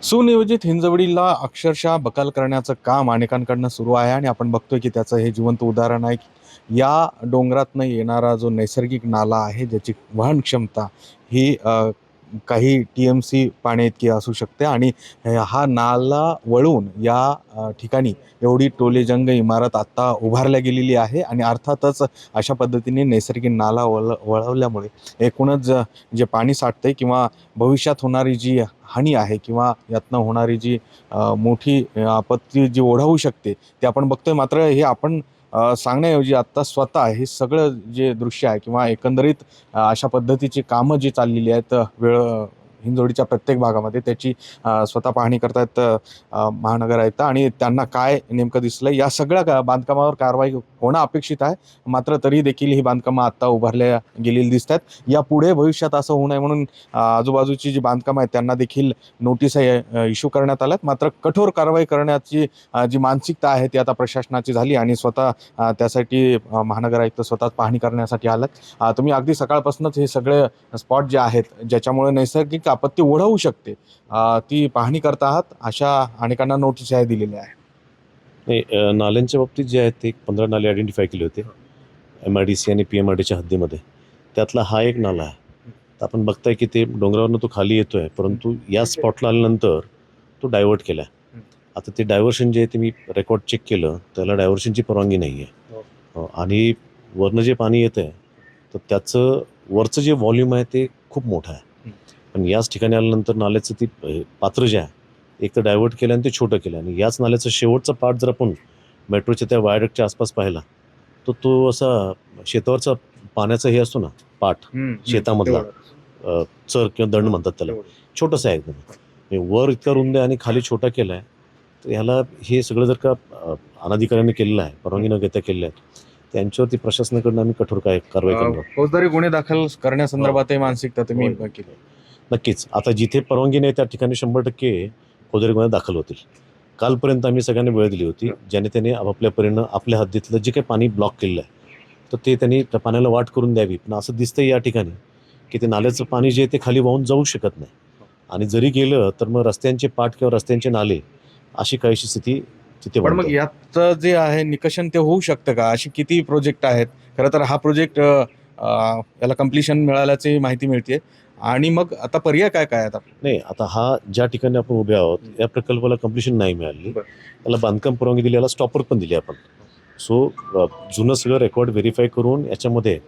सुनियोजित हिंजवडीला अक्षरशः बकाल करण्याचं काम अनेकांकडनं सुरू आहे आणि आपण बघतोय की त्याचं हे जिवंत उदाहरण आहे की या डोंगरातनं येणारा जो नैसर्गिक नाला आहे ज्याची वहन क्षमता ही काही TMC पाण्याइतकी असू शकते आणि हा नाला वळून या ठिकाणी एवढी टोलेजंग इमारत आत्ता उभारल्या गेलेली आहे आणि अर्थातच अशा पद्धतीने नैसर्गिक नाला वळवल्यामुळे एकूणच जे पाणी साठतंय किंवा भविष्यात होणारी जी हानी आहे किंवा यातनं होणारी जी मोठी आपत्ती जी ओढावू शकते ते आपण बघतोय. मात्र हे आपण सांगण्याऐवजी आत्ता स्वतः हे सगळं जे दृश्य आहे किंवा एकंदरीत अशा पद्धतीची कामं जी चाललेली आहेत हिंजवडीच्या प्रत्येक भागामध्ये त्याची स्वतः पाहणी करतायत महानगर आयुक्त आणि त्यांना काय नेमकं दिसलं या सगळ्या बांधकामावर कारवाई होणं अपेक्षित आहे. मात्र तरी देखील ही बांधकामं आत्ता उभारल्या गेलेली दिसत आहेत. यापुढे भविष्यात असं होऊ नये म्हणून आजूबाजूची जी बांधकामं आहेत त्यांना देखील नोटीस इश्यू करण्यात आल्यात. मात्र कठोर कारवाई करण्याची जी मानसिकता आहे ती आता प्रशासनाची झाली आणि स्वतः त्यासाठी महानगर आयुक्त स्वतः पाहणी करण्यासाठी आलात. तुम्ही अगदी सकाळपासूनच हे सगळे स्पॉट जे आहेत ज्याच्यामुळे नैसर्गिक आपत्ती ओढवू शकते ती पाहणी करत आहात. अशा अनेकांना नोटीस दिलेल्या आहे. नाही, नाल्यांच्या बाबतीत जे आहेत ते 15 नाले आयडेंटिफाय केले होते MIDC आणि PMRDच्या हद्दीमध्ये. त्यातला हा एक नाला आहे. तर आपण बघताय की ते डोंगरावरनं तो खाली येतोय, परंतु या स्पॉटला आल्यानंतर तो डायव्हर्ट केला. आता ते डायव्हर्शन जे आहे ते मी रेकॉर्ड चेक केलं, त्याला डायव्हर्शनची परवानगी नाही आहे. आणि वरनं जे पाणी येतं आहे तर त्याचं वरचं जे व्हॉल्यूम आहे ते खूप मोठं आहे. पण याच ठिकाणी आल्यानंतर नाल्याचं ती पात्र जे आहे एक तर डायव्हर्ट केलं आणि ते छोटं केलं. आणि याच नाल्याचा शेवटचा पार्ट जर आपण मेट्रोच्या त्या वायडक्टच्या आसपास पाहिला तर तो असा शेतावरचा पाण्याचा हे असतो ना पाट शेतामधला चर किंवा दंड म्हणतात त्याला, छोटंसं आहे एकदम. वर इतका रुंद आहे आणि खाली छोटा केला आहे. तर ह्याला हे सगळं जर का अनाधिकाऱ्याने केलेलं आहे, परवानगी न घेता केलेलं आहे, त्यांच्यावरती प्रशासनाकडून आम्ही कठोर कारवाई करणार. फौजदारी गुन्हे दाखल करण्यासंदर्भात मानसिकता तुम्ही केली? नक्कीच. आता जिथे परवानगी नाही त्या ठिकाणी 100% फौजदारी गुन्हे दाखल होतील. कालपर्यंत आम्ही सगळ्यांनी वेळ दिली होती, ज्याने त्याने आपापल्या परीनं आपल्या हद्दीतलं जे काही पाणी ब्लॉक केलेलं आहे तर ते त्यांनी त्या पाण्याला वाट करून द्यावी. पण असं दिसतंय या ठिकाणी की ते नाल्याचं पाणी जे आहे ते खाली वाहून जाऊ शकत नाही. आणि जरी गेलं तर मग रस्त्यांचे पाट किंवा रस्त्यांचे नाले अशी काहीशी स्थिती तिथे. पण मग याचं जे आहे निकषण ते होऊ शकतं का? अशी किती प्रोजेक्ट आहेत? खरं तर हा प्रोजेक्ट याला कम्प्लिशन मिळाल्याची माहिती मिळते आणि मग आता पर्याय काय काय आता? नाही, आता हा ज्या ठिकाणी आपण उभे आहोत या प्रकल्पाला कम्प्लिशन नाही मिळाली. त्याला बांधकाम परवानगी दिली, याला स्टॉपर पण दिली आपण. सो जुनं सगळं रेकॉर्ड व्हेरीफाय करून याच्यामध्ये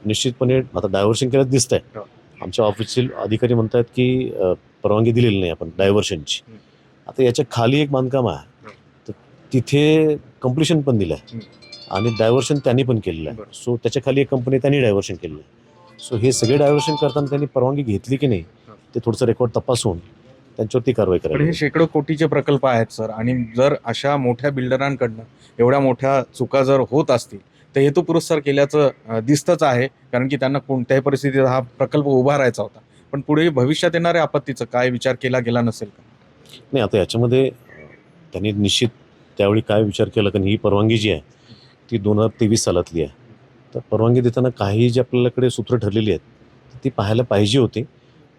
निश्चितपणे आता डायव्हर्शन केलं दिसत आहे. आमच्या ऑफिशियल अधिकारी म्हणतात की परवानगी दिलेली नाही आपण डायव्हर्शनची. आता याच्या खाली एक बांधकाम आहे तर तिथे कम्प्लिशन पण दिलं आहे आणि डायव्हर्शन त्यांनी पण केलेलं आहे. सो त्याच्या खाली एक कंपनी त्यांनी डायव्हर्शन केलेलं आहे. सो हे सगळे डायव्हर्शन करताना त्यांनी परवानगी घेतली की नाही ते थोडंसं रेकॉर्ड तपासून त्यांच्यावरती कारवाई पण करायला. हे शेकडो कोटीचे प्रकल्प आहेत सर आणि जर अशा मोठ्या बिल्डरांकडनं एवढ्या मोठ्या चुका जर होत असतील तर हेतुपुरस्सर केल्याचं दिसतंच आहे. कारण की त्यांना कोणत्याही परिस्थितीत हा प्रकल्प उभारायचा होता. पण पुढे भविष्यात येणाऱ्या आपत्तीचा काय विचार केला गेला नसेल का? नाही, आता याच्यामध्ये त्यांनी निश्चित त्यावेळी काय विचार केला, कारण ही परवानगी जी आहे ती 2023 सालातली आहे. तर परवानगी देताना काही जी आपल्याकडे सूत्र ठरलेली आहेत ती पाहायला पाहिजे होती.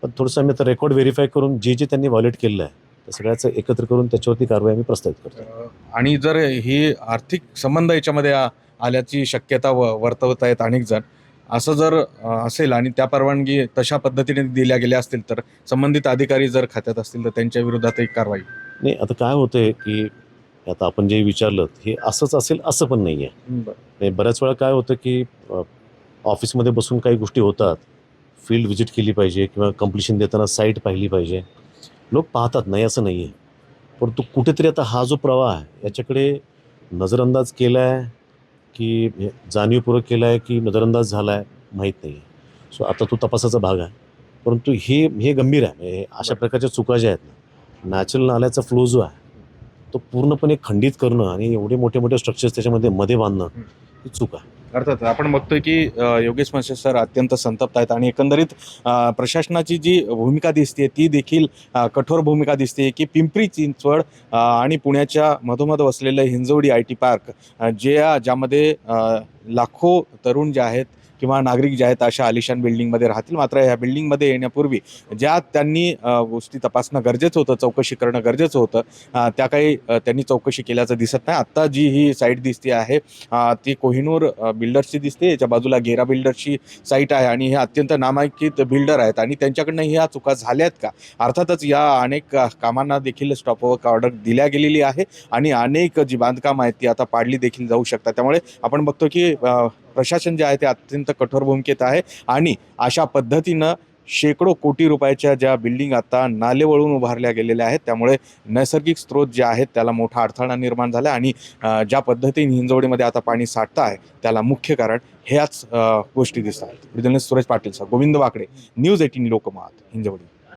पण थोडंसं आम्ही आता रेकॉर्ड व्हेरीफाय करून जे जे त्यांनी व्हायोलेट केलेलं आहे त्या सगळ्याचं एकत्र करून त्याच्यावरती कारवाई आम्ही प्रस्तावित करतो. आणि जर ही आर्थिक संबंध याच्यामध्ये आल्याची शक्यता वर्तवत आहेत अनेक जण, असं जर असेल आणि त्या परवानगी तशा पद्धतीने दिल्या गेल्या असतील तर संबंधित अधिकारी जर खात्यात असतील तर त्यांच्या विरोधातही कारवाई. नाही, आता काय होतंय की आता आपण जे विचारलं हे असंच असेल असं पण नाही आहे. बऱ्याच वेळा काय होतं की ऑफिसमध्ये बसून काही गोष्टी होतात, फील्ड व्हिजिट केली पाहिजे किंवा कम्प्लिशन देताना साईट पाहिली पाहिजे, लोक पाहतात, नाही असं नाही आहे. परंतु कुठेतरी आता हा जो प्रवाह आहे याच्याकडे नजरअंदाज केला आहे की जाणीवपूर्वक केला आहे की नजरअंदाज झाला आहे माहीत नाही आहे. सो आता तो तपासाचा भाग आहे. परंतु हे गंभीर आहे. म्हणजे अशा प्रकारच्या चुका ज्या आहेत ना, नॅचरल नाल्याचा फ्लो जो आहे तो पूर्णपणे खंडित करणं आणि एवढे मोठे मोठे स्ट्रक्चर्स त्याच्यामध्ये बांधणं ही चूक आहे. अर्थात आपण बघतोय की योगेश म्हसे सर अत्यंत संतप्त आहेत आणि एकंदरीत प्रशासनाची जी भूमिका दिसते ती देखील कठोर भूमिका दिसते की पिंपरी चिंचवड आणि पुण्याच्या मधोमध वसलेलं हिंजवडी IT पार्क ज्यामध्ये लाखो तरुण जे आहेत किंवा नागरिक जे आहेत अशा आलिशान बिल्डिंगमध्ये राहतील. मात्र ह्या बिल्डिंगमध्ये येण्यापूर्वी ज्या त्यांनी गोष्टी तपासणं गरजेचं होतं, चौकशी करणं गरजेचं होतं, त्या काही त्यांनी चौकशी केल्याचं दिसत नाही. आत्ता जी ही साईट दिसते आहे ती कोहिनूर बिल्डर्सची दिसते. याच्या बाजूला गेरा बिल्डर्सची साईट आहे आणि हे अत्यंत नामांकित बिल्डर आहेत आणि त्यांच्याकडनं ह्या चुका झाल्यात का? अर्थातच या अनेक कामांना देखील स्टॉप वर्क ऑर्डर दिल्या गेलेली आहे आणि अनेक जी बांधकाम आहेत ती आता पाडली देखील जाऊ शकतात. त्यामुळे आपण बघतो की प्रशासन जे आहे ते अत्यंत कठोर भूमिकेत आहे आणि अशा पद्धतीनं शेकडो कोटी रुपयाच्या ज्या बिल्डिंग आता नाले वळून उभारल्या गेलेल्या आहेत, त्यामुळे नैसर्गिक स्रोत जे आहेत त्याला मोठा अडथळा निर्माण झाला आणि ज्या पद्धतीने हिंजवडीमध्ये आता पाणी साठतं आहे त्याला मुख्य कारण ह्याच गोष्टी दिसतात. सुरेश पाटील सर, गोविंद वाकडे, न्यूज 18 लोकमत, हिंजवडी.